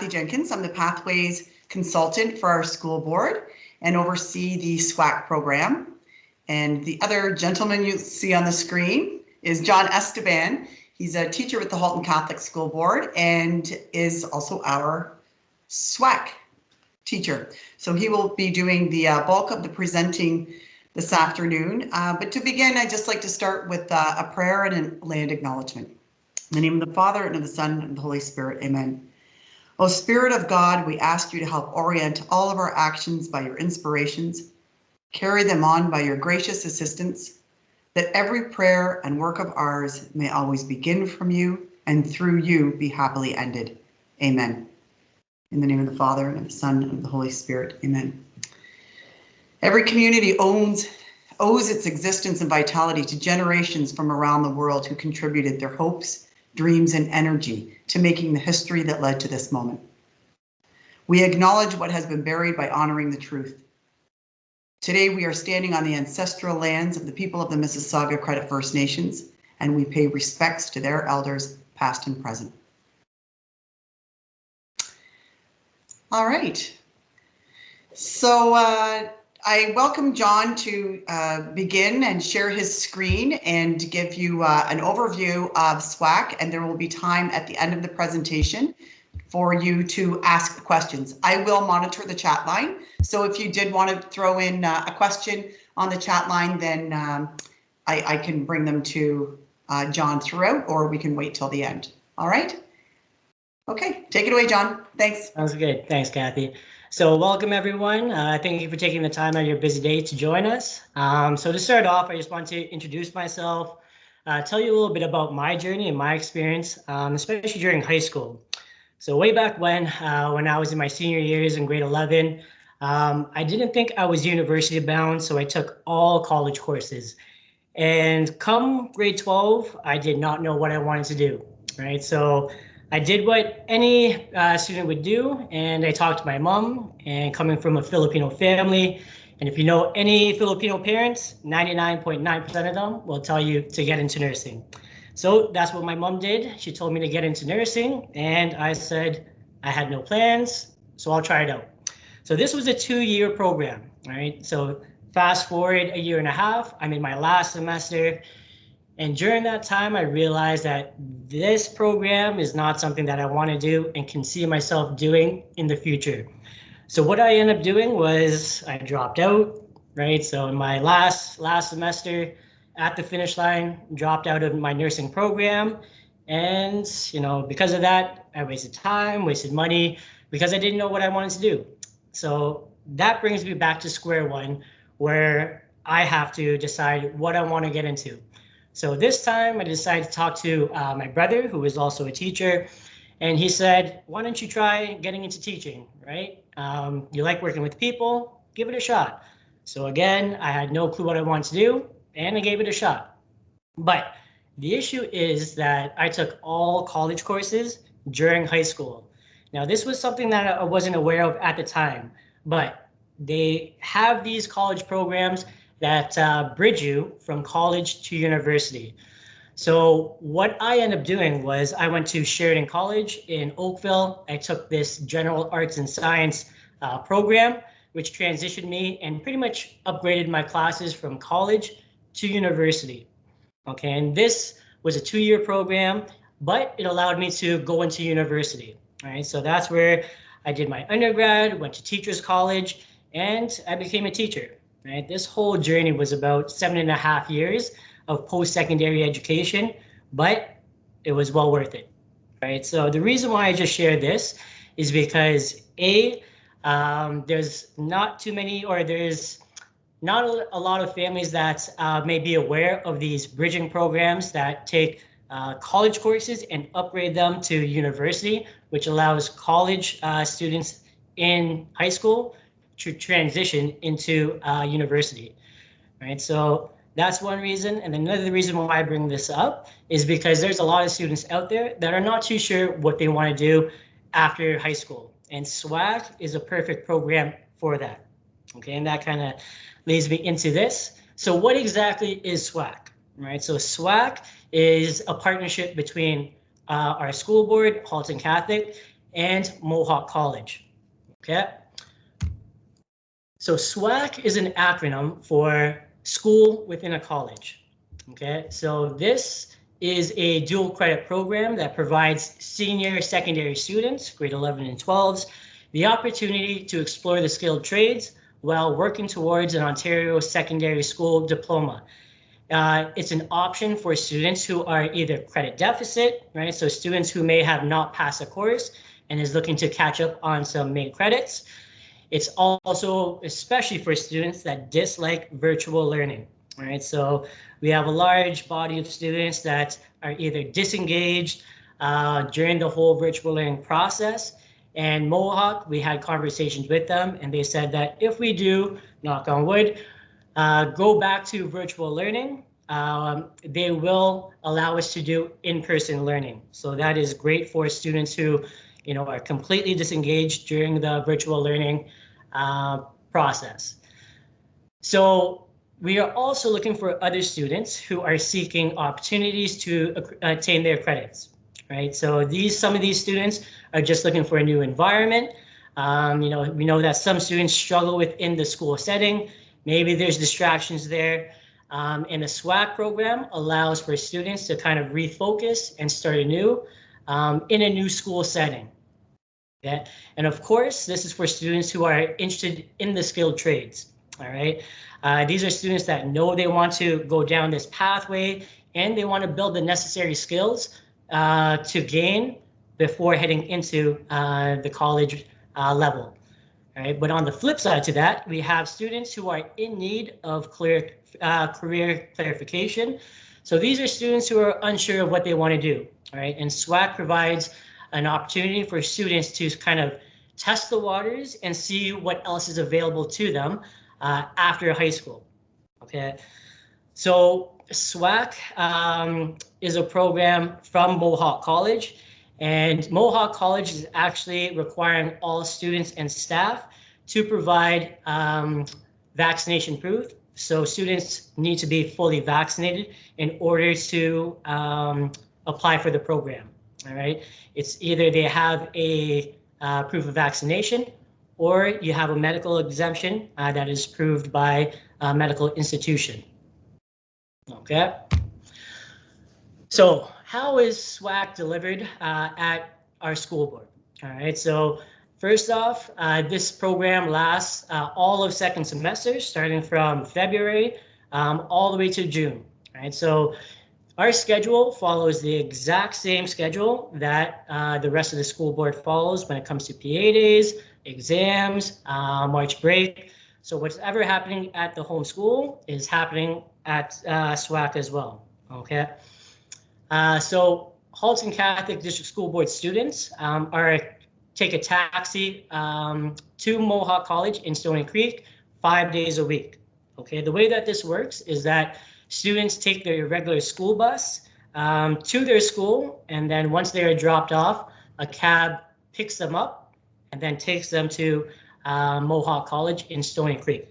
Kathy Jenkins. I'm the Pathways Consultant for our school board and oversee the SWAC program. And the other gentleman you see on the screen is John Esteban. He's a teacher with the Halton Catholic School Board and is also our SWAC teacher. So he will be doing the bulk of the presenting this afternoon. But to begin, I'd just like to start with a prayer and a land acknowledgement. In the name of the Father, and of the Son, and of the Holy Spirit, amen. O Spirit of God, we ask you to help orient all of our actions by your inspirations, carry them on by your gracious assistance, that every prayer and work of ours may always begin from you and through you be happily ended. Amen. In the name of the Father, and of the Son, and of the Holy Spirit, amen. Every community owes its existence and vitality to generations from around the world who contributed their hopes, dreams, and energy to making the history that led to this moment. We acknowledge what has been buried by honoring the truth. Today, we are standing on the ancestral lands of the people of the Mississauga Credit First Nations, and we pay respects to their elders, past and present. All right. So I welcome John to begin and share his screen and give you an overview of SWAC, and there will be time at the end of the presentation for you to ask questions. I will monitor the chat line, so if you did want to throw in a question on the chat line, then I can bring them to John throughout, or we can wait till the end. All right? Okay, take it away, John. Thanks. Sounds good. Thanks, Kathy. So welcome, everyone. Thank you for taking the time out of your busy day to join us. So to start off, I just want to introduce myself, tell you a little bit about my journey and my experience, especially during high school. So way back when I was in my senior years in grade 11, I didn't think I was university bound, so I took all college courses. And come grade 12, I did not know what I wanted to do, right? So I did what any student would do, and I talked to my mom, and coming from a Filipino family, and if you know any Filipino parents, 99.9% of them will tell you to get into nursing. So that's what my mom did. She told me to get into nursing, and I said I had no plans, so I'll try it out. So this was a 2-year program, right? So fast forward a year and a half, I'm in my last semester. And during that time, I realized that this program is not something that I want to do and can see myself doing in the future. So what I ended up doing was I dropped out, right? So in my last semester at the finish line, dropped out of my nursing program. And, because of that, I wasted time, wasted money, because I didn't know what I wanted to do. So that brings me back to square one, where I have to decide what I want to get into. So this time I decided to talk to my brother, who is also a teacher, and he said, why don't you try getting into teaching, right? You like working with people, give it a shot. So again, I had no clue what I wanted to do, and I gave it a shot. But the issue is that I took all college courses during high school. Now, this was something that I wasn't aware of at the time, but they have these college programs that bridge you from college to university. So what I ended up doing was I went to Sheridan College in Oakville. I took this general arts and science program, which transitioned me and pretty much upgraded my classes from college to university. Okay, and this was a 2-year program, but it allowed me to go into university. All right, so that's where I did my undergrad, went to teachers college, and I became a teacher. Right? This whole journey was about 7.5 years of post-secondary education, but it was well worth it, right? So the reason why I just shared this is because there's not too many, or there's not a lot of families that may be aware of these bridging programs that take college courses and upgrade them to university, which allows college students in high school to transition into university, right? So that's one reason. And another reason why I bring this up is because there's a lot of students out there that are not too sure what they want to do after high school. And SWAC is a perfect program for that. Okay, and that kind of leads me into this. So what exactly is SWAC, right? So SWAC is a partnership between our school board, Halton Catholic, and Mohawk College. Okay. So SWAC is an acronym for School Within a College. Okay, so this is a dual credit program that provides senior secondary students, grade 11 and 12s, the opportunity to explore the skilled trades while working towards an Ontario secondary school diploma. It's an option for students who are either credit deficit, right? So students who may have not passed a course and is looking to catch up on some main credits. It's also especially for students that dislike virtual learning, right? So we have a large body of students that are either disengaged during the whole virtual learning process. And Mohawk, we had conversations with them and they said that if we do, knock on wood, go back to virtual learning, they will allow us to do in-person learning. So that is great for students who, are completely disengaged during the virtual learning process. So we are also looking for other students who are seeking opportunities to attain their credits, right? So some of these students are just looking for a new environment. We know that some students struggle within the school setting. Maybe there's distractions there. And the SWAC program allows for students to kind of refocus and start anew in a new school setting. Yeah. And of course, this is for students who are interested in the skilled trades. All right. These are students that know they want to go down this pathway and they want to build the necessary skills to gain before heading into the college level. All right. But on the flip side to that, we have students who are in need of career clarification. So these are students who are unsure of what they want to do. All right. And SWAC provides an opportunity for students to kind of test the waters and see what else is available to them after high school. Okay, so SWAC is a program from Mohawk College, and Mohawk College is actually requiring all students and staff to provide vaccination proof. So students need to be fully vaccinated in order to apply for the program. All right, it's either they have a proof of vaccination or you have a medical exemption that is proved by a medical institution. Okay. So how is SWAC delivered at our school board? All right, so first off, this program lasts all of second semester, starting from February all the way to June. All right, so our schedule follows the exact same schedule that the rest of the school board follows when it comes to PA days, exams, March break. So whatever happening at the home school is happening at SWAC as well. Okay. So Halton Catholic District School Board students take a taxi to Mohawk College in Stony Creek 5 days a week. Okay. The way that this works is that students take their regular school bus to their school, and then once they are dropped off, a cab picks them up and then takes them to Mohawk College in Stony Creek.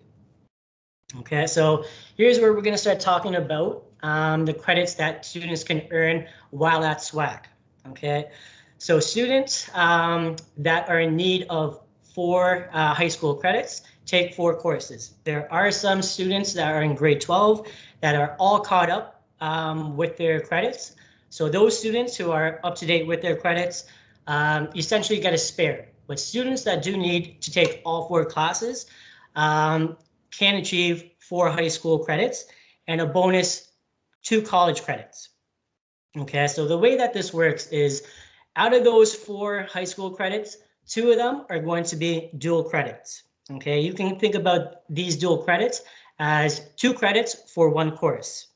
Okay, so here's where we're going to start talking about the credits that students can earn while at SWAC. Okay, so students that are in need of 4 high school credits take 4 courses. There are some students that are in grade 12 that are all caught up with their credits. So those students who are up to date with their credits essentially get a spare. But students that do need to take all 4 classes can achieve 4 high school credits and a bonus 2 college credits. Okay, so the way that this works is out of those 4 high school credits, 2 of them are going to be dual credits. Okay, you can think about these dual credits as 2 credits for 1 course.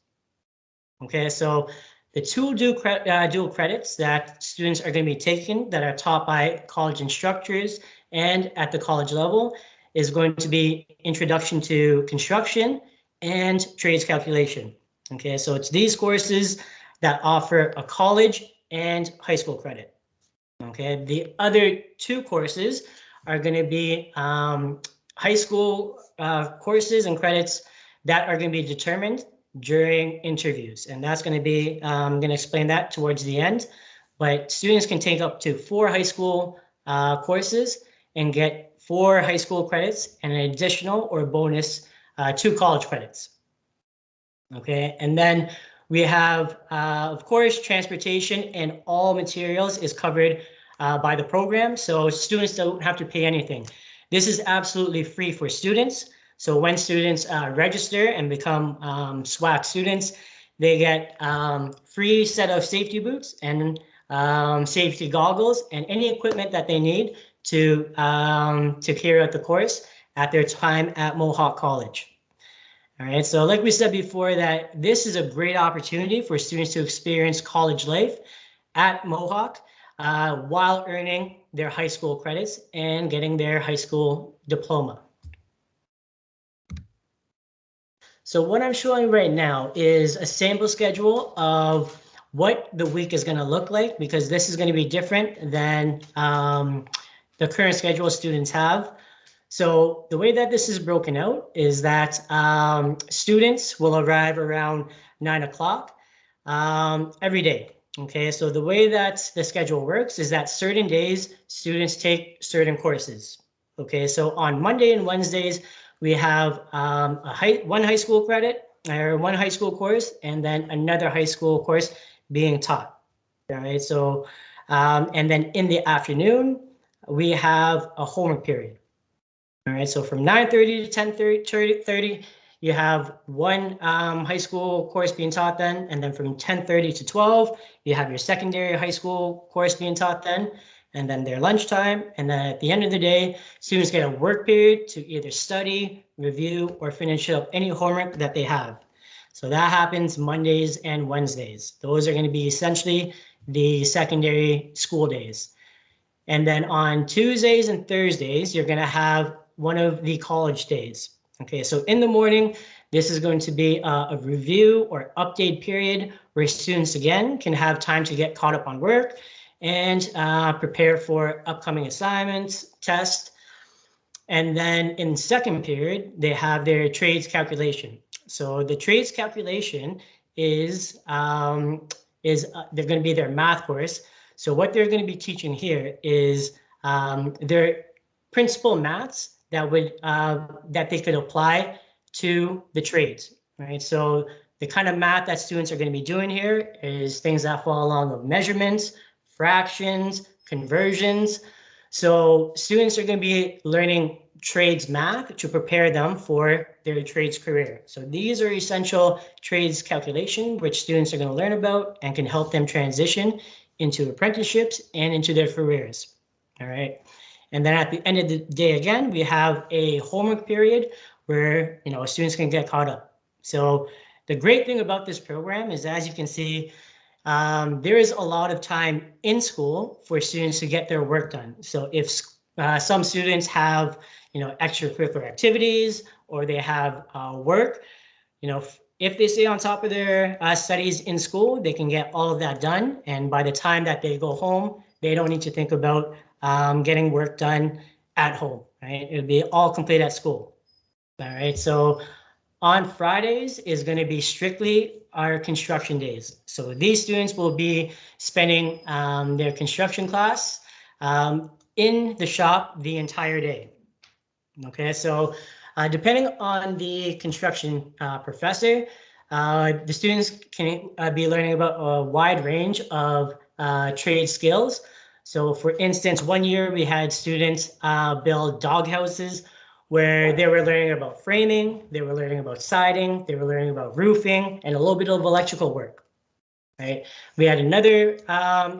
Okay, so the 2 dual credits that students are going to be taking that are taught by college instructors and at the college level is going to be Introduction to Construction and Trades Calculation. Okay, so it's these courses that offer a college and high school credit. Okay, the other 2 courses are going to be high school courses and credits that are going to be determined during interviews. And that's going to be, I'm going to explain that towards the end, but students can take up to 4 high school courses and get 4 high school credits and an additional or bonus 2 college credits. Okay, and then we have, of course, transportation and all materials is covered by the program, so students don't have to pay anything. This is absolutely free for students. So when students register and become SWAC students, they get free set of safety boots and safety goggles and any equipment that they need to carry out the course at their time at Mohawk College. All right, so like we said before, that this is a great opportunity for students to experience college life at Mohawk while earning their high school credits and getting their high school diploma. So what I'm showing right now is a sample schedule of what the week is going to look like, because this is going to be different than the current schedule students have. So the way that this is broken out is that students will arrive around 9 o'clock every day. Okay, so the way that the schedule works is that certain days students take certain courses. Okay, so on Monday and Wednesdays, we have one high school credit or one high school course and then another high school course being taught. All right, so and then in the afternoon, we have a homework period. All right, so from 9:30 to 10:30, you have one high school course being taught then, and then from 10:30 to 12, you have your secondary high school course being taught then, and then their lunchtime, and then at the end of the day, students get a work period to either study, review, or finish up any homework that they have. So that happens Mondays and Wednesdays. Those are going to be essentially the secondary school days. And then on Tuesdays and Thursdays, you're going to have one of the college days. Okay, so in the morning, this is going to be a review or update period where students again can have time to get caught up on work and prepare for upcoming assignments, tests. And then in the second period, they have their trades calculation. So the trades calculation is they're going to be their math course. So what they're going to be teaching here is their principal maths that would that they could apply to the trades, right? So the kind of math that students are going to be doing here is things that fall along with measurements, fractions, conversions. So students are going to be learning trades math to prepare them for their trades career. So these are essential trades calculation, which students are going to learn about and can help them transition into apprenticeships and into their careers. All right. And then at the end of the day, again, we have a homework period where, you know, students can get caught up. So the great thing about this program is, as you can see, there is a lot of time in school for students to get their work done. So if some students have, you know, extracurricular activities or they have work, you know, if they stay on top of their studies in school, they can get all of that done. And by the time that they go home, they don't need to think about getting work done at home, right? It'll be all complete at school. All right, so on Fridays is going to be strictly our construction days. So these students will be spending their construction class in the shop the entire day. Okay, so depending on the construction professor, the students can be learning about a wide range of trade skills. So for instance, one year we had students build dog houses where they were learning about framing, they were learning about siding, they were learning about roofing, and a little bit of electrical work, right? We had another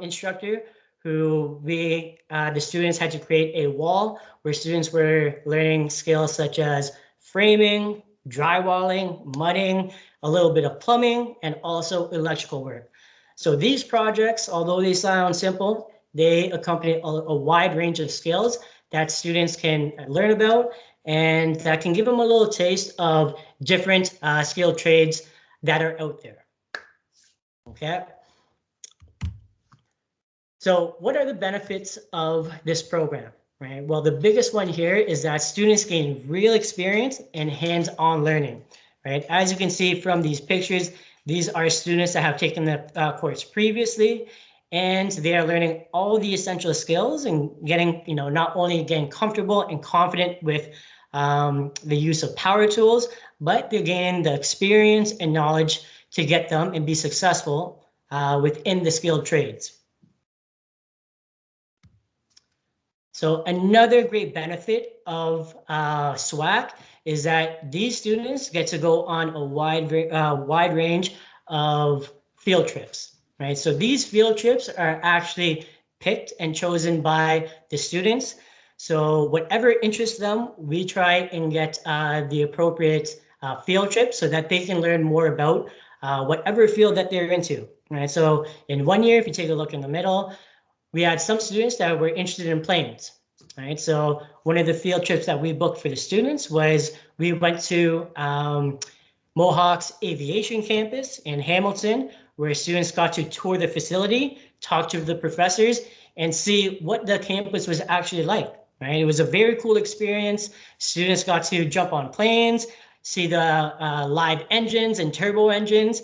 instructor who the students had to create a wall where students were learning skills such as framing, drywalling, mudding, a little bit of plumbing, and also electrical work. So these projects, although they sound simple, they accompany a wide range of skills that students can learn about, and that can give them a little taste of different skilled trades that are out there. Okay. So what are the benefits of this program, right? Well, the biggest one here is that students gain real experience and hands-on learning, right? As you can see from these pictures, these are students that have taken the course previously, and they are learning all the essential skills and getting, not only getting comfortable and confident with the use of power tools, but they're gaining the experience and knowledge to get them and be successful within the skilled trades. So another great benefit of SWAC is that these students get to go on a wide range of field trips, right? So these field trips are actually picked and chosen by the students. So whatever interests them, we try and get the appropriate field trip so that they can learn more about whatever field that they're into, right? So in one year, if you take a look in the middle, we had some students that were interested in planes, right? So one of the field trips that we booked for the students was we went to Mohawk's aviation campus in Hamilton, where students got to tour the facility, talk to the professors, and see what the campus was actually like, right? It was a very cool experience. Students got to jump on planes, see the live engines and turbo engines.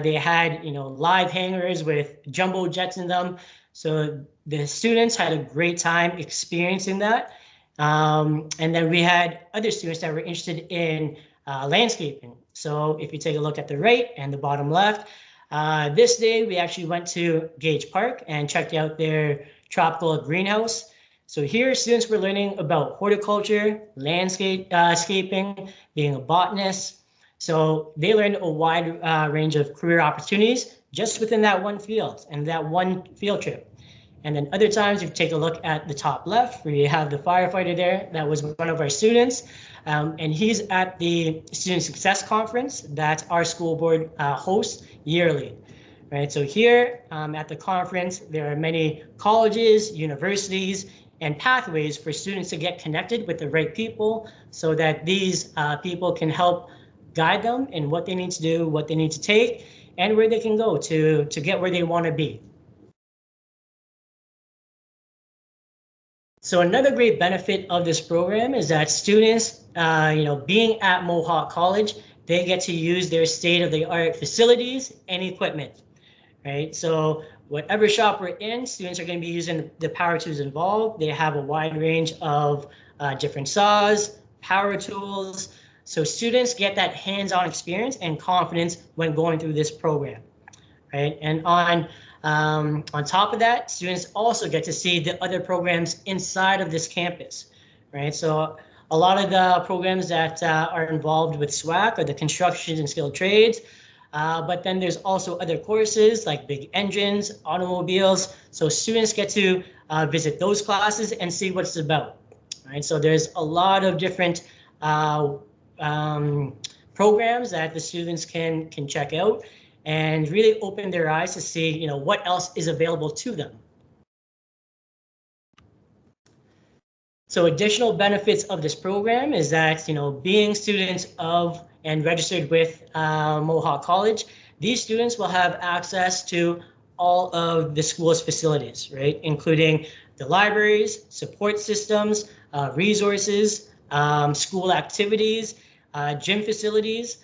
They had, live hangars with jumbo jets in them. So the students had a great time experiencing that. And then we had other students that were interested in landscaping. So if you take a look at the right and the bottom left, this day we actually went to Gage Park and checked out their tropical greenhouse. So here students were learning about horticulture, landscaping, being a botanist. So they learned a wide range of career opportunities just within that one field and that one field trip. And then other times, if you take a look at the top left, where you have the firefighter there, that was one of our students. And he's at the Student Success Conference that our school board hosts yearly, right? So here at the conference, there are many colleges, universities, and pathways for students to get connected with the right people so that these people can help guide them in what they need to do, what they need to take, and where they can go to get where they want to be. So another great benefit of this program is that students, being at Mohawk College, they get to use their state-of-the-art facilities and equipment, right? So whatever shop we're in, students are going to be using the power tools involved. They have a wide range of different saws, power tools. So students get that hands-on experience and confidence when going through this program, right? And on top of that, students also get to see the other programs inside of this campus, right? So a lot of the programs that are involved with SWAC are the construction and skilled trades, but then there's also other courses like big engines, automobiles. So students get to visit those classes and see what it's about, right? So there's a lot of different programs that the students can check out and really open their eyes to see, what else is available to them. So additional benefits of this program is that, being students of and registered with Mohawk College, these students will have access to all of the school's facilities, right? Including the libraries, support systems, resources, school activities, gym facilities,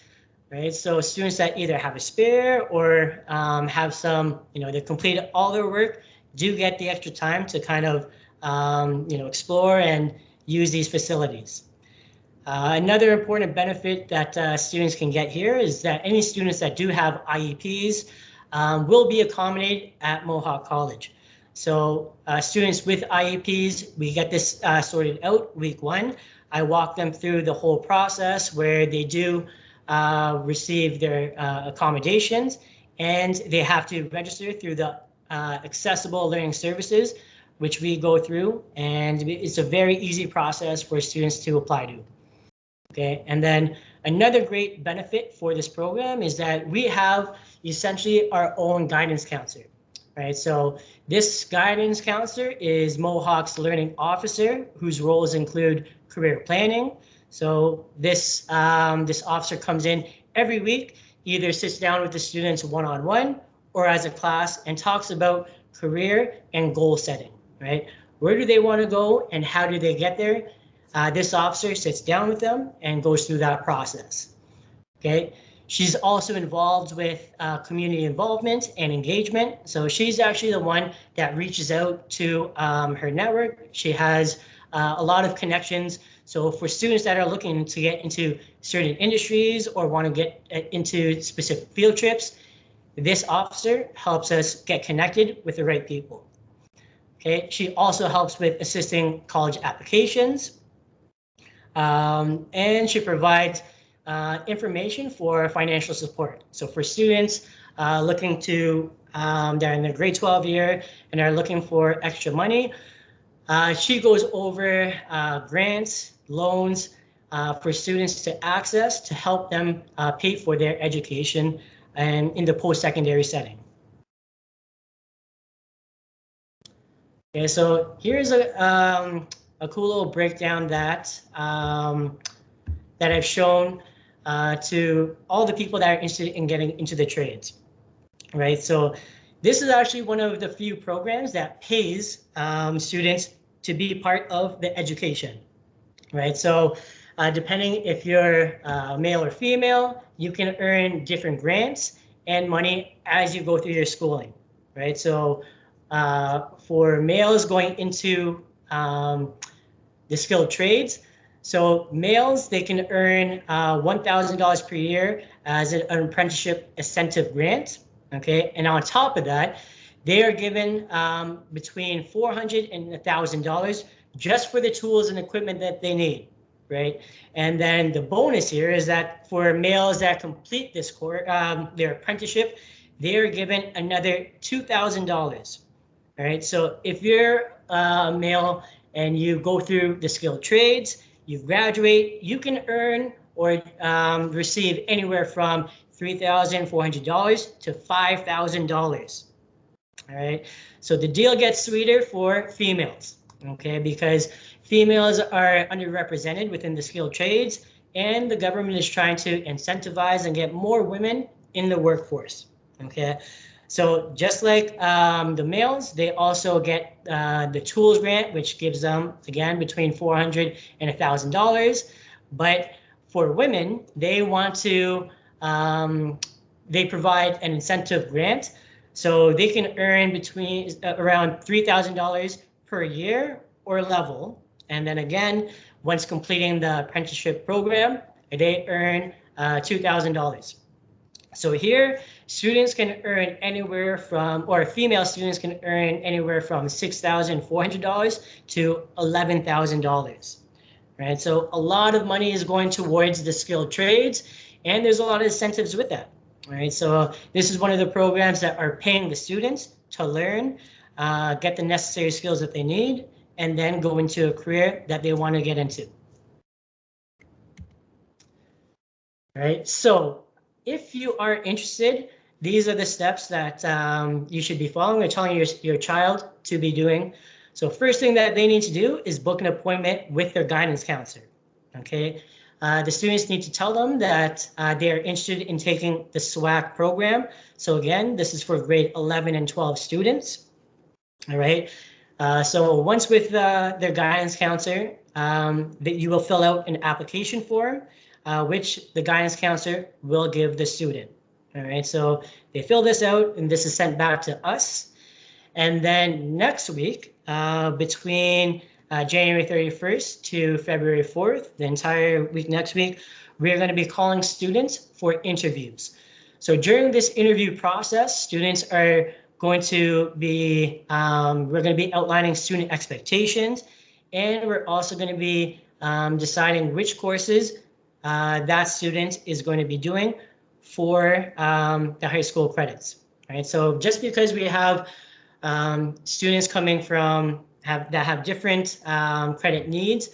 right? So students that either have a spare or have some, they completed all their work, do get the extra time to kind of, explore and use these facilities. Another important benefit that students can get here is that any students that do have IEPs will be accommodated at Mohawk College. So students with IEPs, we get this sorted out week 1. I walk them through the whole process where they do receive their accommodations, and they have to register through the accessible learning services, which we go through, and it's a very easy process for students to apply to. Okay, and then another great benefit for this program is that we have essentially our own guidance counselor, right? So this guidance counselor is Mohawk's learning officer, whose roles include career planning. So this officer comes in every week, either sits down with the students one-on-one or as a class and talks about career and goal setting, right? Where do they want to go and how do they get there? This officer sits down with them and goes through that process, okay? She's also involved with community involvement and engagement. So she's actually the one that reaches out to her network. She has a lot of connections. So for students that are looking to get into certain industries or want to get into specific field trips, this officer helps us get connected with the right people. Okay, she also helps with assisting college applications, and she provides information for financial support. So for students looking to, they're in their grade 12 year and are looking for extra money, she goes over grants, loans for students to access to help them pay for their education and in the post-secondary setting. Okay, so here's a cool little breakdown that that I've shown to all the people that are interested in getting into the trades, right? So this is actually one of the few programs that pays students to be part of the education, right? So depending if you're male or female, you can earn different grants and money as you go through your schooling, right? So for males going into the skilled trades, so males, they can earn $1,000 per year as an apprenticeship incentive grant, okay? And on top of that, they are given between $400 and $1,000 just for the tools and equipment that they need, right? And then the bonus here is that for males that complete this course, their apprenticeship, they are given another $2,000. All right, so if you're a male and you go through the skilled trades, you graduate, you can earn or receive anywhere from $3,400 to $5,000. All right, so the deal gets sweeter for females, okay, because females are underrepresented within the skilled trades, and the government is trying to incentivize and get more women in the workforce, okay? So just like the males, they also get the tools grant, which gives them, again, between $400 and $1,000. But for women, they want to, they provide an incentive grant. So they can earn between around $3,000 per year or level. And then again, once completing the apprenticeship program, they earn $2,000. So here, students can earn anywhere from, or female students can earn anywhere from $6,400 to $11,000, right? So a lot of money is going towards the skilled trades, and there's a lot of incentives with that, right? So this is one of the programs that are paying the students to learn, get the necessary skills that they need, and then go into a career that they want to get into. All right, so if you are interested, these are the steps that you should be following or telling your child to be doing. So first thing that they need to do is book an appointment with their guidance counselor, okay? The students need to tell them that they are interested in taking the SWAC program. So again, this is for grade 11 and 12 students, all right? So once with their guidance counselor, that you will fill out an application form, which the guidance counselor will give the student. All right, so they fill this out and this is sent back to us. And then next week, between January 31st to February 4th, the entire week next week, we're going to be calling students for interviews. So during this interview process, students are going to be, we're going to be outlining student expectations, and we're also going to be deciding which courses that student is going to be doing for the high school credits, right? So just because we have students coming from that have different credit needs,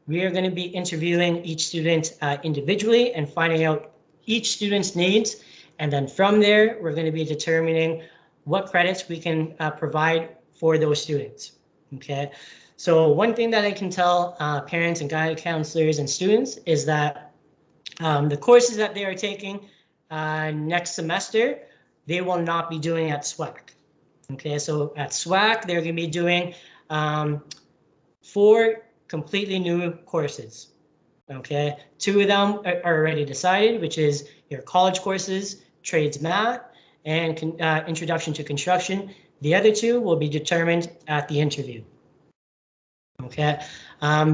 we are going to be interviewing each student individually and finding out each student's needs. And then from there, we're going to be determining what credits we can provide for those students, okay? So one thing that I can tell parents and guidance counselors and students is that the courses that they are taking next semester, they will not be doing at SWAC. Okay, so at SWAC, they're going to be doing 4 completely new courses. Okay, 2 of them are already decided, which is your college courses, trades math, and introduction to construction. The other 2 will be determined at the interview. Okay,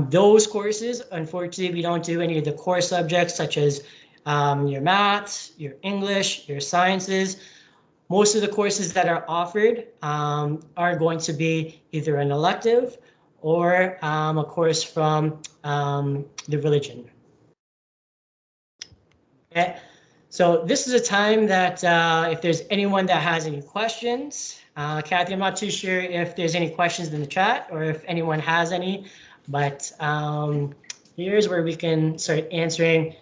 those courses, unfortunately, we don't do any of the core subjects such as your maths, your English, your sciences. Most of the courses that are offered are going to be either an elective or a course from the religion. Okay, so this is a time that if there's anyone that has any questions, Kathy, I'm not too sure if there's any questions in the chat or if anyone has any, but here's where we can start answering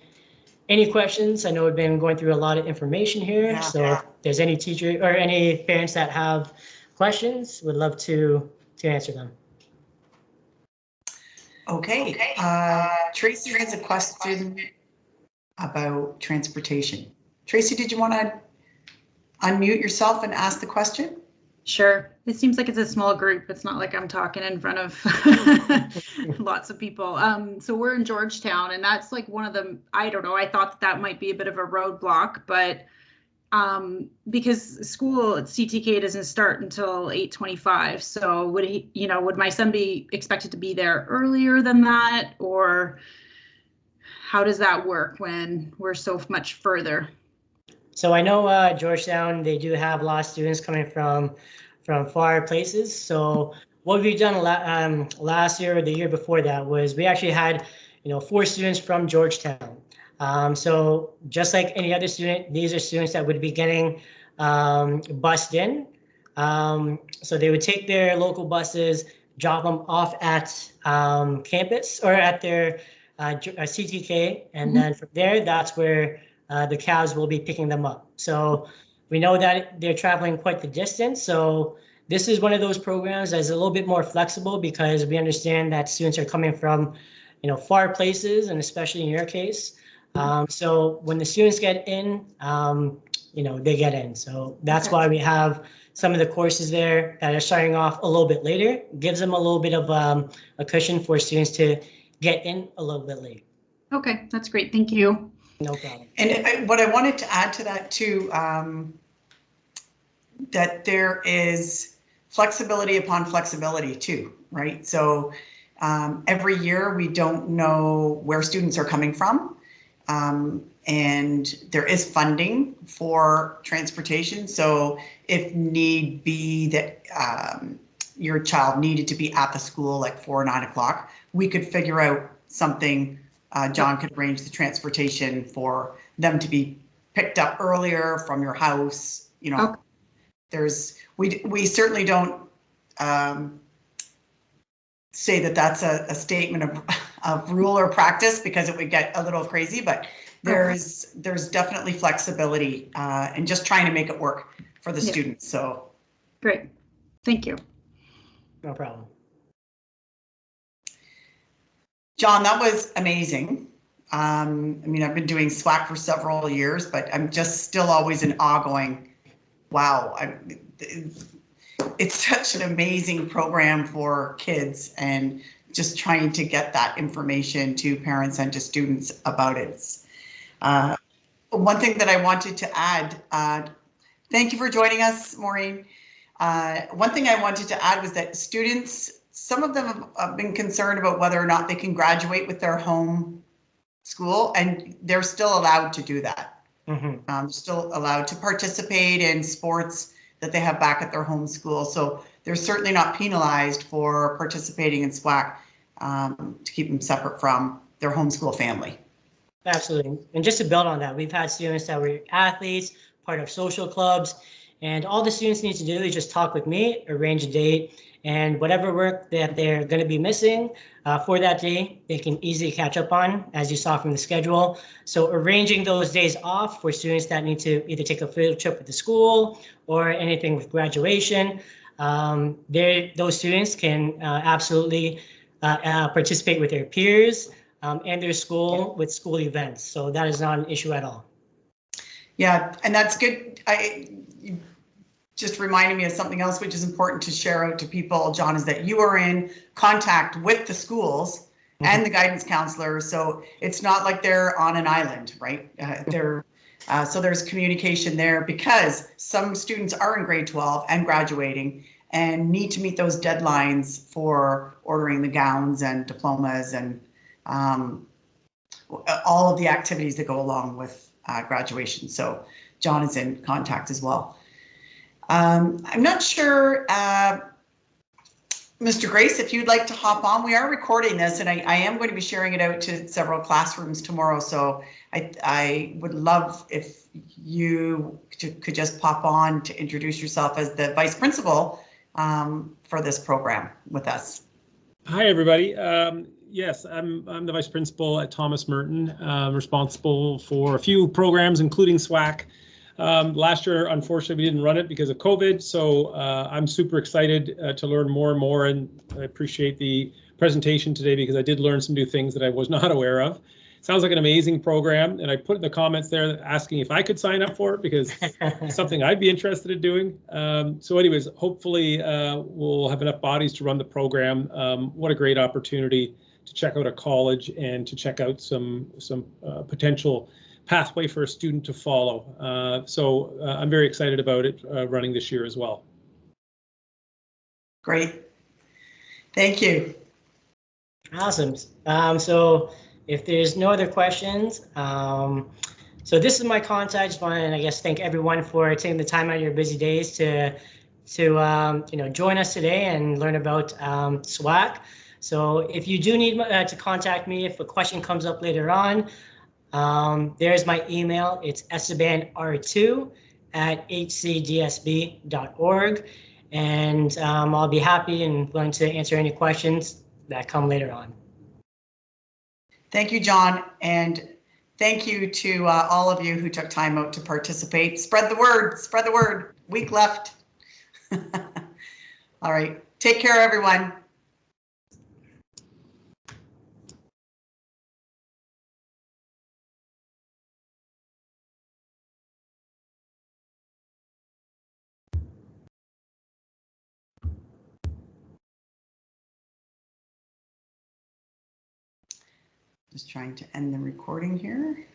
any questions. I know we've been going through a lot of information here, Yeah. so if there's any teacher or any parents that have questions, would love to answer them. Okay, Tracy has a question about transportation. Tracy, did you want to unmute yourself and ask the question? Sure. It seems like it's a small group. It's not like I'm talking in front of lots of people. So we're in Georgetown, and that's like one of the, I don't know, I thought that might be a bit of a roadblock, but because school at CTK doesn't start until 8:25. So would he, would my son be expected to be there earlier than that, or how does that work when we're so much further? So I know Georgetown, they do have a lot of students coming from far places. So what we've done last year or the year before that was we actually had 4 students from Georgetown. So just like any other student, these are students that would be getting bussed in. So they would take their local buses, drop them off at campus or at their CTK, and then from there, that's where the cows will be picking them up. So we know that they're traveling quite the distance. So this is one of those programs that's a little bit more flexible because we understand that students are coming from, far places, and especially in your case. So when the students get in, they get in. So that's why we have some of the courses there that are starting off a little bit later. Gives them a little bit of a cushion for students to get in a little bit late. Okay, that's great. Thank you. No problem. And what I wanted to add to that too, that there is flexibility upon flexibility too, right? So every year we don't know where students are coming from. And there is funding for transportation. So if need be that your child needed to be at the school like 4 or 9 o'clock, we could figure out something. John could arrange the transportation for them to be picked up earlier from your house. Okay. We certainly don't say that that's a statement of rule or practice because it would get a little crazy, but there's definitely flexibility and just trying to make it work for the students. So great, thank you. No problem. John, that was amazing. I mean, I've been doing SWAC for several years, but I'm just still always in awe going, wow, it's such an amazing program for kids, and just trying to get that information to parents and to students about it. One thing that I wanted to add, thank you for joining us, Maureen. One thing I wanted to add was that students, some of them have been concerned about whether or not they can graduate with their home school, and they're still allowed to do that. Still allowed to participate in sports that they have back at their home school. So they're certainly not penalized for participating in SWAC to keep them separate from their homeschool family. Absolutely. And just to build on that, we've had students that were athletes, part of social clubs, and all the students need to do is just talk with me, arrange a date, and whatever work that they're going to be missing for that day, they can easily catch up on, as you saw from the schedule. So arranging those days off for students that need to either take a field trip with the school or anything with graduation, those students can absolutely participate with their peers and their school with school events. So that is not an issue at all. Yeah, and that's good. You just reminded me of something else which is important to share out to people, John, is that you are in contact with the schools and the guidance counselor. So it's not like they're on an island, right? So there's communication there because some students are in grade 12 and graduating and need to meet those deadlines for ordering the gowns and diplomas and all of the activities that go along with graduation. So John is in contact as well. I'm not sure, Mr. Grace, if you'd like to hop on. We are recording this and I am going to be sharing it out to several classrooms tomorrow. So I would love if you could just pop on to introduce yourself as the vice principal for this program with us. Hi, everybody. Yes, I'm the vice principal at Thomas Merton, responsible for a few programs, including SWAC. Last year, unfortunately, we didn't run it because of COVID, so I'm super excited to learn more and more, and I appreciate the presentation today because I did learn some new things that I was not aware of. Sounds like an amazing program, and I put in the comments there asking if I could sign up for it because it's something I'd be interested in doing. So anyways, hopefully we'll have enough bodies to run the program. What a great opportunity to check out a college and to check out some potential pathway for a student to follow. So I'm very excited about it running this year as well. Great. Thank you. Awesome. So if there's no other questions, so this is my contact. I just want to, I guess, thank everyone for taking the time out of your busy days to join us today and learn about SWAC. So if you do need to contact me, if a question comes up later on, there's my email. It's esteban.r2@hcdsb.org. And I'll be happy and willing to answer any questions that come later on. Thank you, John. And thank you to all of you who took time out to participate. Spread the word, spread the word. Week left. All right. Take care, everyone. Just trying to end the recording here.